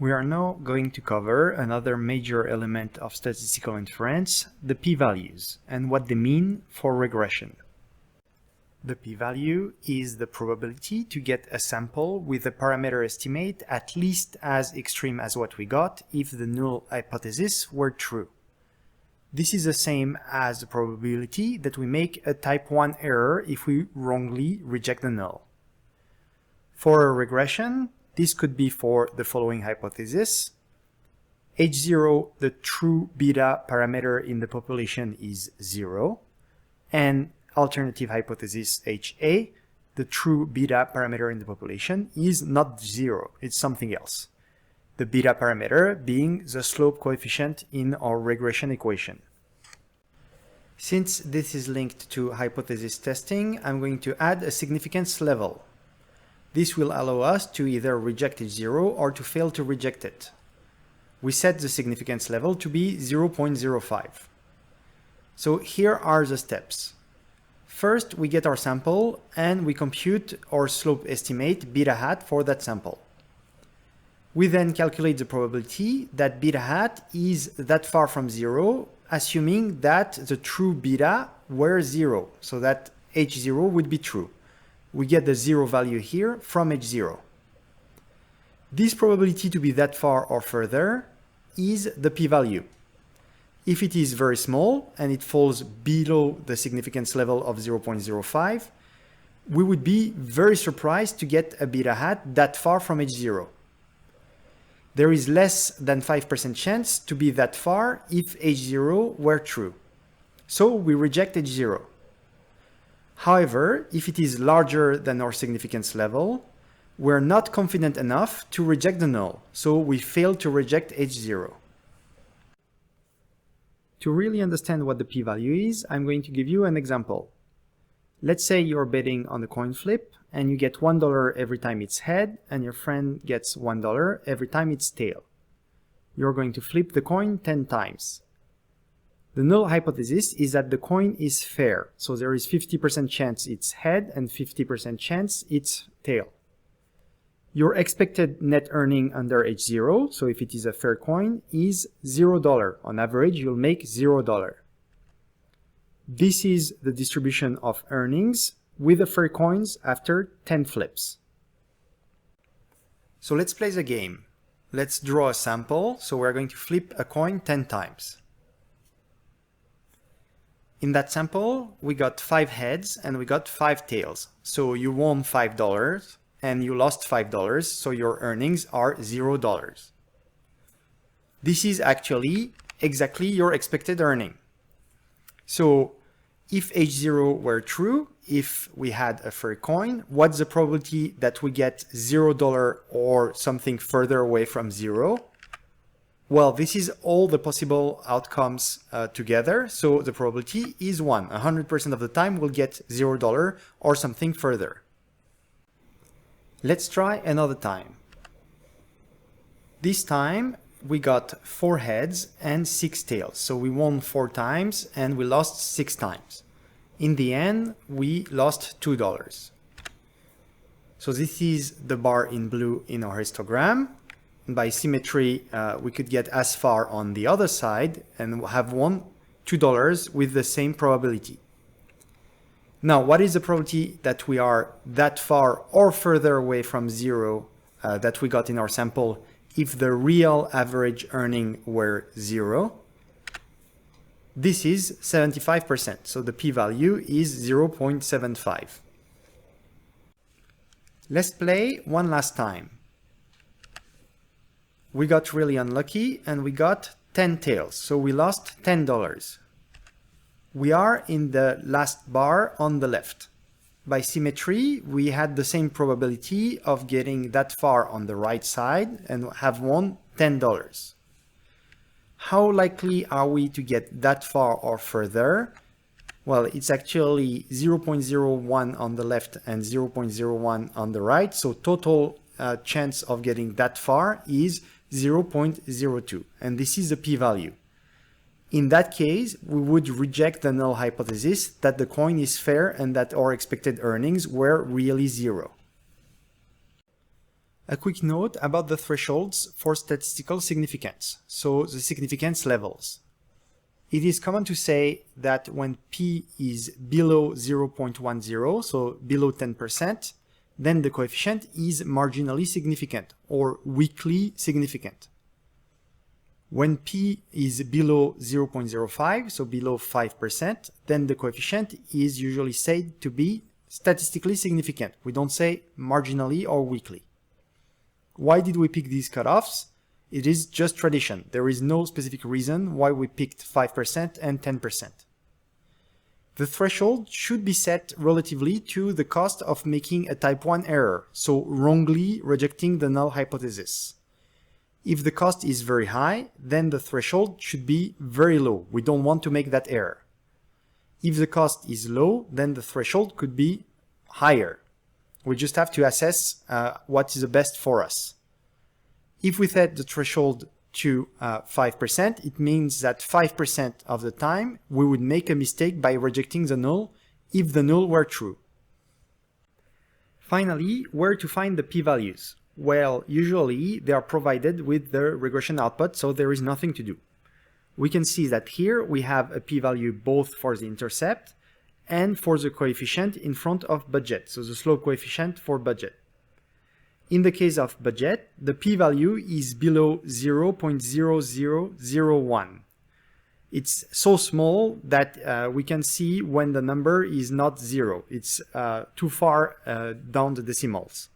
We are now going to cover another major element of statistical inference, the p-values, and what they mean for regression. The p-value is the probability to get a sample with a parameter estimate at least as extreme as what we got if the null hypothesis were true. This is the same as the probability that we make a type 1 error if we wrongly reject the null. For a regression, this could be for the following hypothesis. H0, the true beta parameter in the population, is 0. And alternative hypothesis HA, the true beta parameter in the population, is not 0, it's something else. The beta parameter being the slope coefficient in our regression equation. Since this is linked to hypothesis testing, I'm going to add a significance level. This will allow us to either reject H0 or to fail to reject it. We set the significance level to be 0.05. So here are the steps. First, we get our sample and we compute our slope estimate beta hat for that sample. We then calculate the probability that beta hat is that far from 0, assuming that the true beta were 0, so that H0 would be true. We get the 0 value here from H0. This probability to be that far or further is the p-value. If it is very small and it falls below the significance level of 0.05, we would be very surprised to get a beta hat that far from H0. There is less than 5% chance to be that far if H0 were true. So we reject H0. However, if it is larger than our significance level, we're not confident enough to reject the null, so we fail to reject H0. To really understand what the p-value is, I'm going to give you an example. Let's say you're betting on the coin flip and you get $1 every time it's head and your friend gets $1 every time it's tail. You're going to flip the coin 10 times. The null hypothesis is that the coin is fair, so there is 50% chance it's head and 50% chance it's tail. Your expected net earning under H0, so if it is a fair coin, is $0. On average, you'll make $0. This is the distribution of earnings with the fair coins after 10 flips. So let's play the game. Let's draw a sample, so we're going to flip a coin 10 times. In that sample, we got 5 heads and we got 5 tails. So you won $5 and you lost $5, so your earnings are $0. This is actually exactly your expected earning. So if H0 were true, if we had a fair coin, what's the probability that we get $0 or something further away from 0? Well, this is all the possible outcomes together, so the probability is 1. 100% of the time we'll get $0 or something further. Let's try another time. This time we got 4 heads and 6 tails, so we won 4 times and we lost 6 times. In the end, we lost $2. So this is the bar in blue in our histogram. By symmetry, we could get as far on the other side and have won $2 with the same probability. Now, what is the probability that we are that far or further away from 0 that we got in our sample if the real average earning were 0? This is 75%, so the p-value is 0.75. Let's play one last time. We got really unlucky and we got 10 tails, so we lost $10. We are in the last bar on the left. By symmetry, we had the same probability of getting that far on the right side and have won $10. How likely are we to get that far or further? Well, it's actually 0.01 on the left and 0.01 on the right, so total chance of getting that far is 0.02, and this is the p-value. In that case, we would reject the null hypothesis that the coin is fair and that our expected earnings were really 0. A quick note about the thresholds for statistical significance, so the significance levels. It is common to say that when p is below 0.10, so below 10%, then the coefficient is marginally significant or weakly significant. When p is below 0.05, so below 5%, then the coefficient is usually said to be statistically significant. We don't say marginally or weakly. Why did we pick these cutoffs? It is just tradition. There is no specific reason why we picked 5% and 10%. The threshold should be set relatively to the cost of making a type 1 error, so wrongly rejecting the null hypothesis. If the cost is very high, then the threshold should be very low. We don't want to make that error. If the cost is low, then the threshold could be higher. We just have to assess what is the best for us. If we set the threshold to 5%, it means that 5% of the time we would make a mistake by rejecting the null if the null were true. Finally, where to find the p-values? Well, usually they are provided with the regression output, so there is nothing to do. We can see that here we have a p-value both for the intercept and for the coefficient in front of budget, so the slope coefficient for budget. In the case of budget, the p-value is below 0.0001. It's so small that we can see when the number is not zero. It's too far down the decimals.